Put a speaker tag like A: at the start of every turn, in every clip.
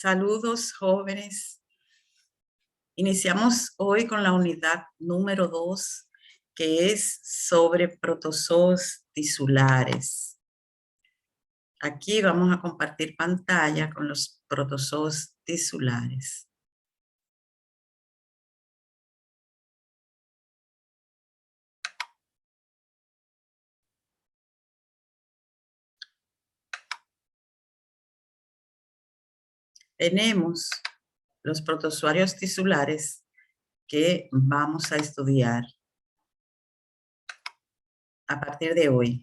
A: Saludos, jóvenes. Iniciamos hoy con la unidad número 2, que es sobre protozoos tisulares. Aquí vamos a compartir pantalla con los protozoos tisulares. Tenemos los protozoarios tisulares que vamos a estudiar a partir de hoy.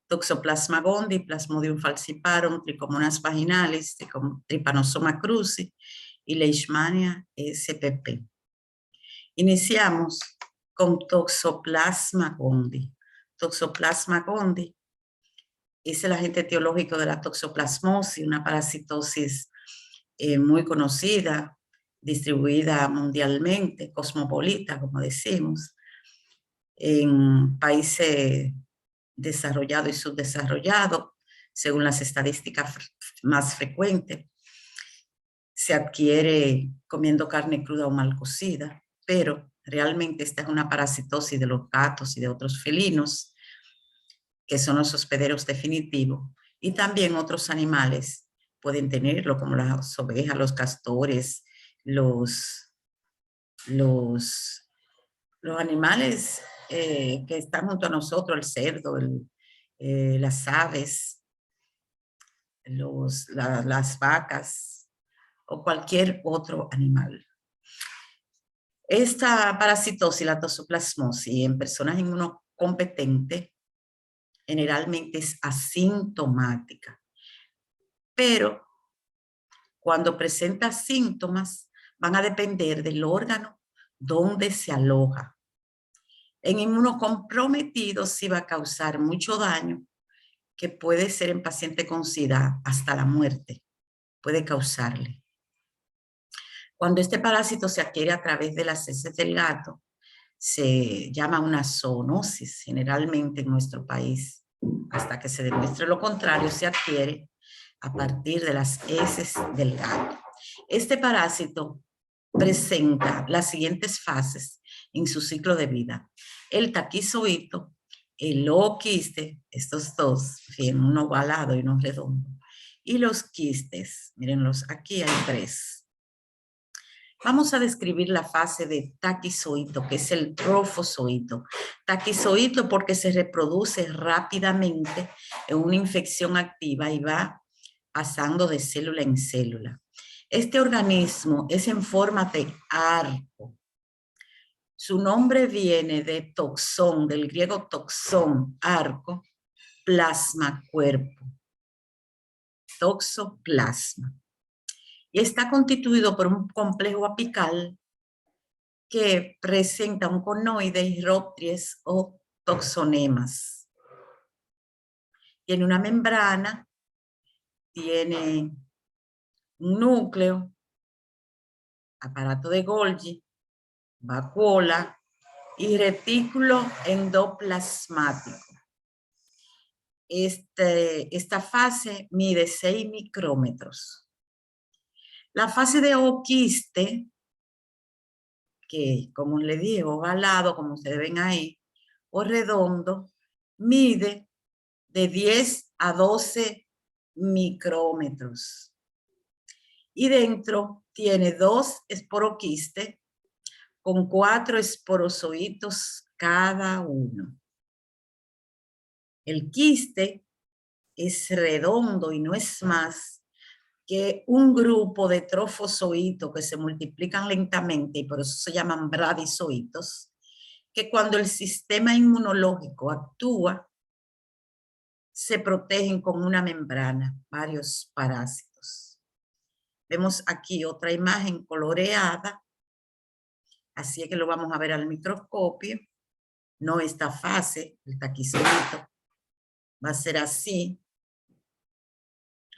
A: Toxoplasma gondii, Plasmodium falciparum, Trichomonas vaginalis, Trypanosoma cruzi y Leishmania spp. Iniciamos con Toxoplasma gondii. Toxoplasma gondii es el agente etiológico de la toxoplasmosis, una parasitosis muy conocida, distribuida mundialmente, cosmopolita, como decimos, en países desarrollados y subdesarrollados, según las estadísticas más frecuentes. Se adquiere comiendo carne cruda o mal cocida, pero realmente esta es una parasitosis de los gatos y de otros felinos, que son los hospederos definitivos, y también otros animales pueden tenerlo, como las ovejas, los castores, los animales que están junto a nosotros, el cerdo, las aves, las vacas o cualquier otro animal. Esta parasitosis, la toxoplasmosis, en personas inmunocompetentes, generalmente es asintomática, pero cuando presenta síntomas van a depender del órgano donde se aloja. En inmunocomprometidos sí va a causar mucho daño, que puede ser en paciente con SIDA hasta la muerte, puede causarle. Cuando este parásito se adquiere a través de las heces del gato, se llama una zoonosis, generalmente en nuestro país. Hasta que se demuestre lo contrario, se adquiere a partir de las heces del gato. Este parásito presenta las siguientes fases en su ciclo de vida: el taquizoito, el ooquiste, estos dos, uno ovalado y uno redondo, y los quistes. Mírenlos, aquí hay 3. Vamos a describir la fase de taquizoito, que es el trofozoito. Taquizoito porque se reproduce rápidamente en una infección activa y va pasando de célula en célula. Este organismo es en forma de arco. Su nombre viene de toxón, del griego toxón, arco, plasma, cuerpo. Toxoplasma. Y está constituido por un complejo apical que presenta un conoide y rótries o toxonemas. Tiene una membrana, tiene un núcleo, aparato de Golgi, vacuola y retículo endoplasmático. Esta fase mide 6 micrómetros. La fase de ooquiste, que como les digo, ovalado, como ustedes ven ahí, o redondo, mide de 10 a 12 micrómetros. Y dentro tiene 2 esporoquistes con 4 esporozoitos cada uno. El quiste es redondo y no es más que un grupo de trofozoitos que se multiplican lentamente y por eso se llaman bradizoitos, que cuando el sistema inmunológico actúa, se protegen con una membrana, varios parásitos. Vemos aquí otra imagen coloreada, así es que lo vamos a ver al microscopio. No esta fase, el taquizoito, va a ser así.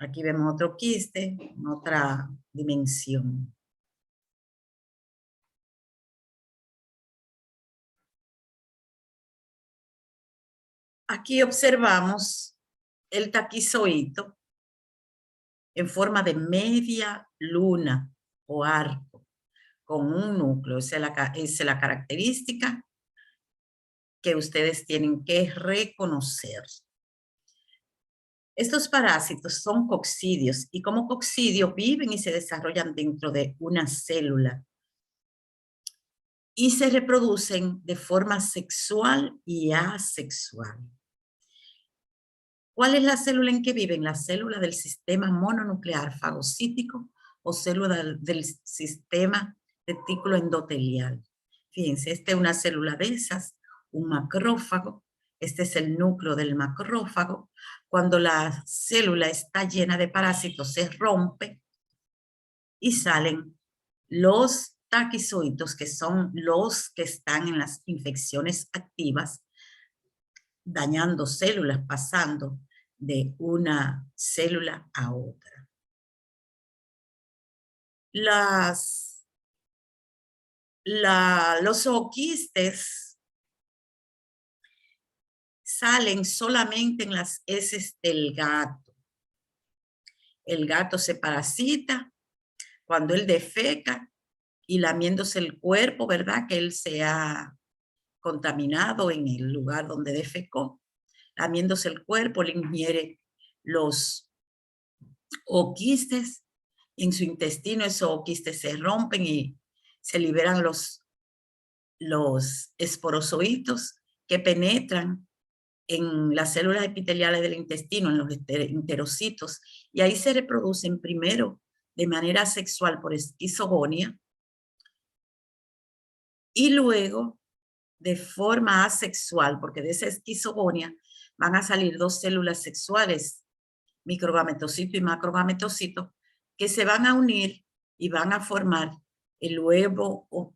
A: Aquí vemos otro quiste en otra dimensión. Aquí observamos el taquizoito en forma de media luna o arco, con un núcleo. Esa es la característica que ustedes tienen que reconocer. Estos parásitos son coccidios y como coccidios viven y se desarrollan dentro de una célula y se reproducen de forma sexual y asexual. ¿Cuál es la célula en que viven? La célula del sistema mononuclear fagocítico o célula del sistema retículo endotelial. Fíjense, esta es una célula de esas, un macrófago. Este es el núcleo del macrófago. Cuando la célula está llena de parásitos, se rompe y salen los taquizoitos, que son los que están en las infecciones activas, dañando células, pasando de una célula a otra. Los zooquistes salen solamente en las heces del gato. El gato se parasita cuando él defeca y lamiéndose el cuerpo, ¿verdad? Que él se ha contaminado en el lugar donde defecó. Lamiéndose el cuerpo, le ingiere los oquistes en su intestino, esos oquistes se rompen y se liberan los esporozoitos que penetran en las células epiteliales del intestino, en los enterocitos, y ahí se reproducen primero de manera sexual por esquizogonia y luego de forma asexual, porque de esa esquizogonia van a salir dos células sexuales, microgametocito y macrogametocito, que se van a unir y van a formar el huevo o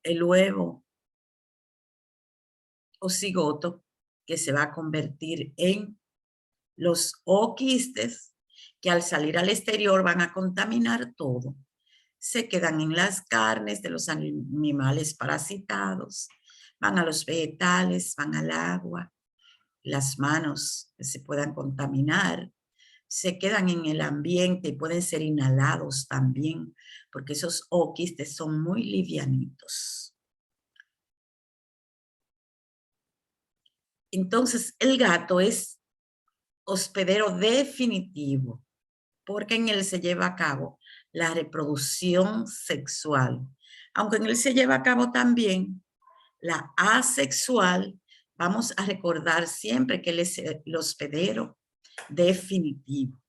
A: cigoto, que se va a convertir en los oquistes, que al salir al exterior van a contaminar todo. Se quedan en las carnes de los animales parasitados, van a los vegetales, van al agua, las manos que se puedan contaminar, se quedan en el ambiente y pueden ser inhalados también, porque esos oquistes son muy livianitos. Entonces, el gato es hospedero definitivo, porque en él se lleva a cabo la reproducción sexual. Aunque en él se lleva a cabo también la asexual, vamos a recordar siempre que él es el hospedero definitivo.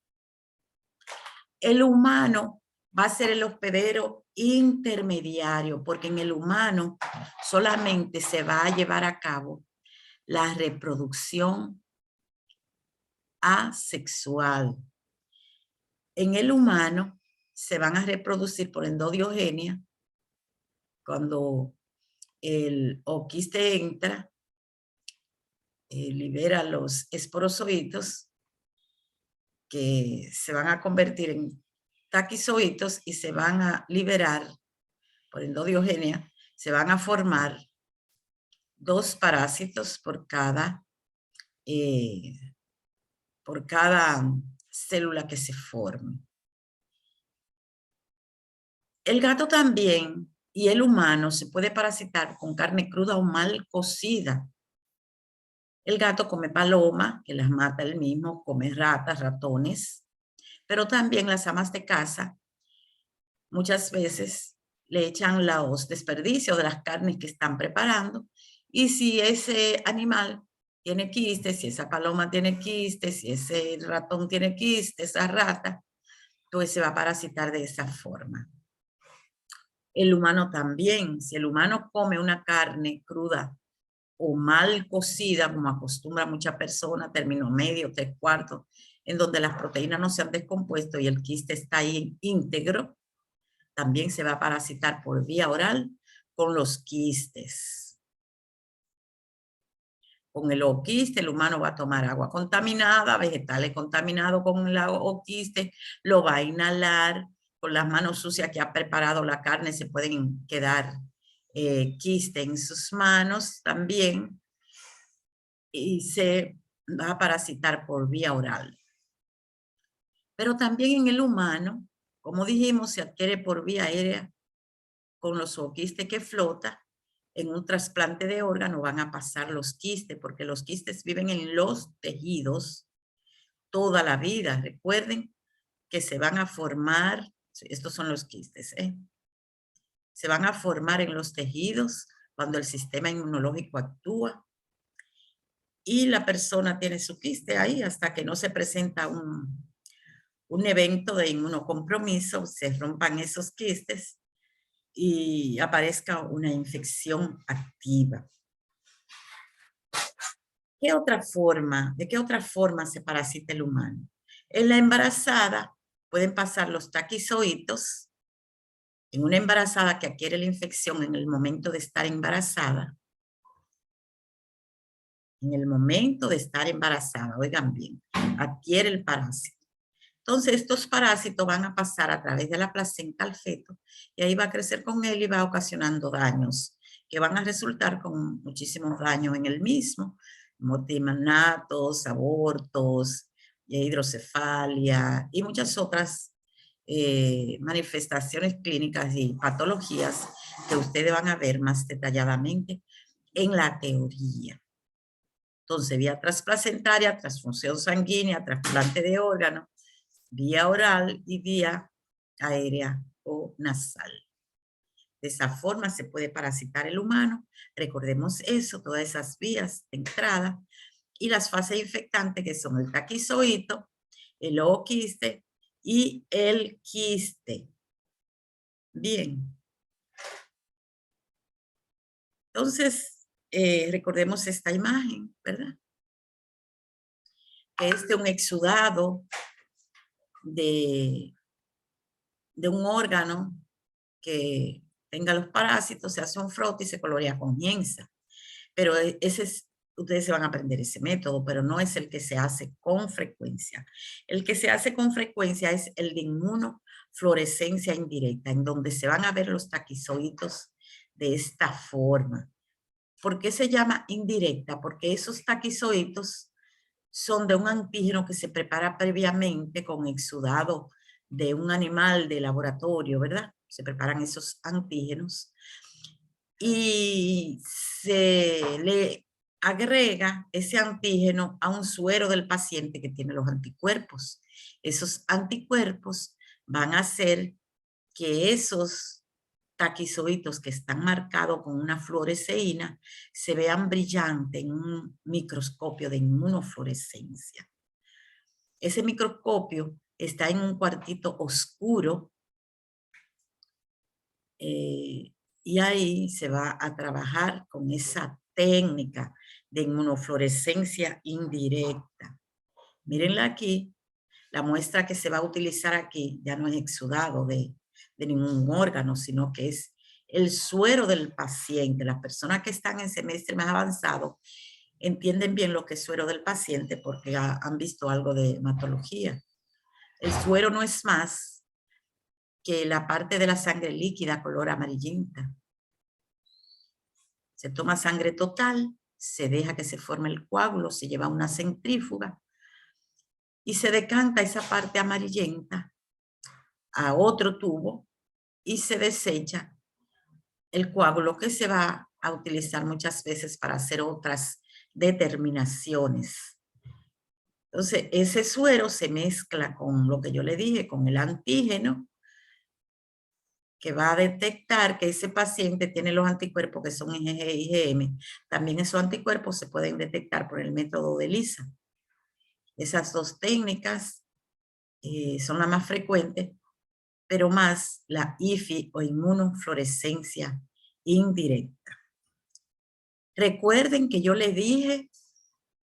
A: El humano va a ser el hospedero intermediario, porque en el humano solamente se va a llevar a cabo la reproducción asexual. En el humano se van a reproducir por endodiogenia. Cuando el oquiste entra, libera los esporozoitos que se van a convertir en taquizoitos y se van a liberar por endodiogenia, se van a formar dos parásitos por cada célula que se forme. El gato también y el humano se puede parasitar con carne cruda o mal cocida. El gato come paloma, que las mata él mismo, come ratas, ratones, pero también las amas de casa muchas veces le echan los desperdicios de las carnes que están preparando, y si ese animal tiene quistes, si esa paloma tiene quistes, si ese ratón tiene quistes, esa rata, pues se va a parasitar de esa forma. El humano también, si el humano come una carne cruda o mal cocida, como acostumbra mucha persona, término medio, 3/4, en donde las proteínas no se han descompuesto y el quiste está ahí íntegro, también se va a parasitar por vía oral con los quistes. Con el oquiste, el humano va a tomar agua contaminada, vegetales contaminados con el oquiste, lo va a inhalar, con las manos sucias que ha preparado la carne se pueden quedar quiste en sus manos también, y se va a parasitar por vía oral. Pero también en el humano, como dijimos, se adquiere por vía aérea con los quistes que flota. En un trasplante de órgano van a pasar los quistes, porque los quistes viven en los tejidos toda la vida. Recuerden que se van a formar, estos son los quistes, se van a formar en los tejidos cuando el sistema inmunológico actúa y la persona tiene su quiste ahí hasta que no se presenta un evento de inmunocompromiso, se rompan esos quistes y aparezca una infección activa. ¿De qué otra forma se parasita el humano? En la embarazada pueden pasar los taquizoitos. En una embarazada que adquiere la infección en el momento de estar embarazada, oigan bien, adquiere el parásito. Entonces, estos parásitos van a pasar a través de la placenta al feto y ahí va a crecer con él y va ocasionando daños que van a resultar con muchísimos daños en el mismo, motimanatos, abortos, hidrocefalia y muchas otras manifestaciones clínicas y patologías que ustedes van a ver más detalladamente en la teoría. Entonces, vía transplacentaria, transfusión sanguínea, trasplante de órganos, vía oral y vía aérea o nasal. De esa forma se puede parasitar el humano. Recordemos eso, todas esas vías de entrada y las fases infectantes que son el taquizoito, el ooquiste y el quiste. Bien. Entonces, recordemos esta imagen, ¿verdad? Que es de un exudado de un órgano que tenga los parásitos, se hace un frote y se colorea con hienza. Pero ustedes se van a aprender ese método, pero no es el que se hace con frecuencia. El que se hace con frecuencia es el de inmunofluorescencia indirecta, en donde se van a ver los taquizoitos de esta forma. ¿Por qué se llama indirecta? Porque esos taquizoitos son de un antígeno que se prepara previamente con exudado de un animal de laboratorio, ¿verdad? Se preparan esos antígenos y se le agrega ese antígeno a un suero del paciente que tiene los anticuerpos. Esos anticuerpos van a hacer que esos taquizoitos que están marcados con una fluoresceína se vean brillantes en un microscopio de inmunofluorescencia. Ese microscopio está en un cuartito oscuro y ahí se va a trabajar con esa técnica de inmunofluorescencia indirecta. Mírenla aquí, la muestra que se va a utilizar aquí ya no es exudado de ningún órgano, sino que es el suero del paciente. Las personas que están en semestre más avanzado entienden bien lo que es suero del paciente porque han visto algo de hematología. El suero no es más que la parte de la sangre líquida color amarillenta. Se toma sangre total, se deja que se forme el coágulo, se lleva a una centrífuga y se decanta esa parte amarillenta a otro tubo y se desecha el coágulo que se va a utilizar muchas veces para hacer otras determinaciones. Entonces, ese suero se mezcla con lo que yo le dije, con el antígeno, que va a detectar que ese paciente tiene los anticuerpos que son IgG y IgM. También esos anticuerpos se pueden detectar por el método de ELISA. Esas dos técnicas son las más frecuentes, pero más la IFI o inmunofluorescencia indirecta. Recuerden que yo les dije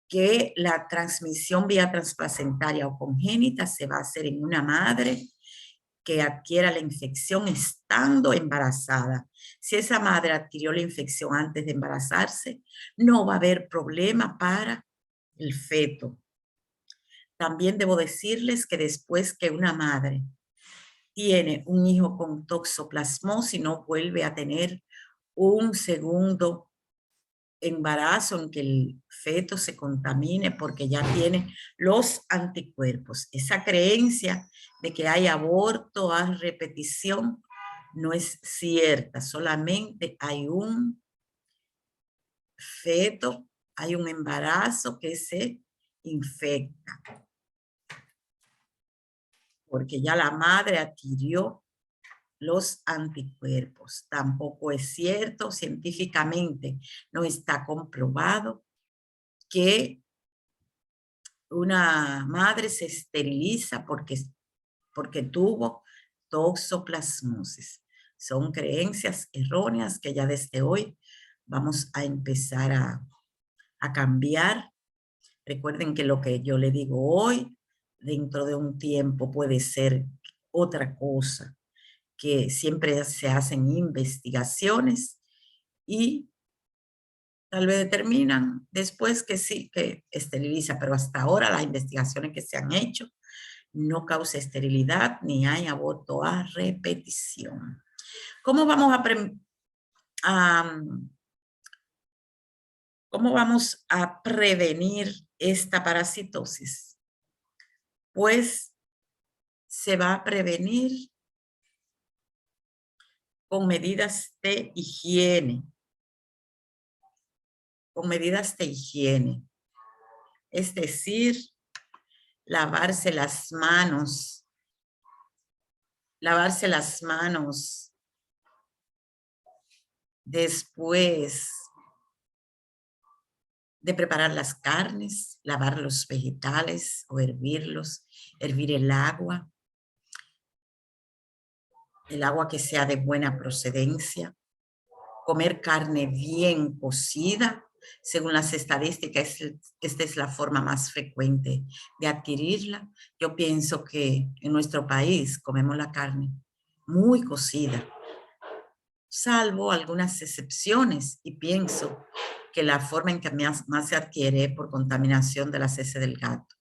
A: que la transmisión vía transplacentaria o congénita se va a hacer en una madre que adquiera la infección estando embarazada. Si esa madre adquirió la infección antes de embarazarse, no va a haber problema para el feto. También debo decirles que después que una madre tiene un hijo con toxoplasmosis, no vuelve a tener un segundo embarazo en que el feto se contamine porque ya tiene los anticuerpos. Esa creencia de que hay aborto a repetición no es cierta, solamente hay un feto, hay un embarazo que se infecta, porque ya la madre adquirió los anticuerpos. Tampoco es cierto, científicamente no está comprobado que una madre se esteriliza porque tuvo toxoplasmosis. Son creencias erróneas que ya desde hoy vamos a empezar a cambiar. Recuerden que lo que yo le digo hoy, dentro de un tiempo puede ser otra cosa, que siempre se hacen investigaciones y tal vez determinan después que sí, que esteriliza, pero hasta ahora las investigaciones que se han hecho no causa esterilidad ni hay aborto a repetición. ¿Cómo vamos cómo vamos a prevenir esta parasitosis? Pues se va a prevenir con medidas de higiene, es decir, lavarse las manos después de preparar las carnes, lavar los vegetales o hervirlos, hervir el agua que sea de buena procedencia, comer carne bien cocida. Según las estadísticas, esta es la forma más frecuente de adquirirla. Yo pienso que en nuestro país comemos la carne muy cocida, salvo algunas excepciones, y pienso que la forma en que más se adquiere es por contaminación de las heces del gato.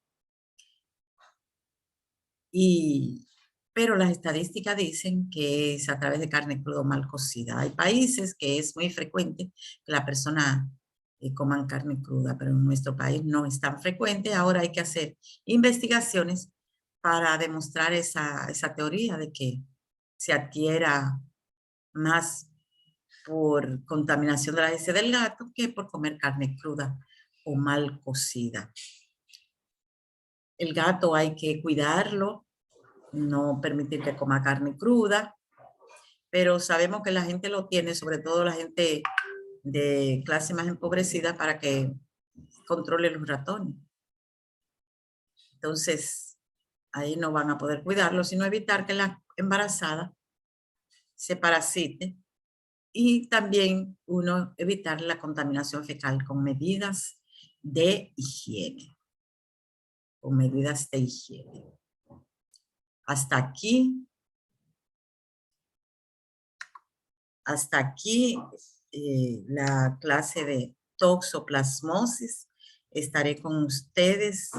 A: Pero las estadísticas dicen que es a través de carne cruda mal cocida. Hay países que es muy frecuente que la persona coman carne cruda, pero en nuestro país no es tan frecuente. Ahora hay que hacer investigaciones para demostrar esa teoría de que se adquiera más por contaminación de la heces del gato que por comer carne cruda o mal cocida. El gato hay que cuidarlo, no permitir que coma carne cruda, pero sabemos que la gente lo tiene, sobre todo la gente de clase más empobrecida, para que controle los ratones. Entonces, ahí no van a poder cuidarlo, sino evitar que la embarazada se parasite y también uno evitar la contaminación fecal con medidas de higiene. Hasta aquí la clase de toxoplasmosis. Estaré con ustedes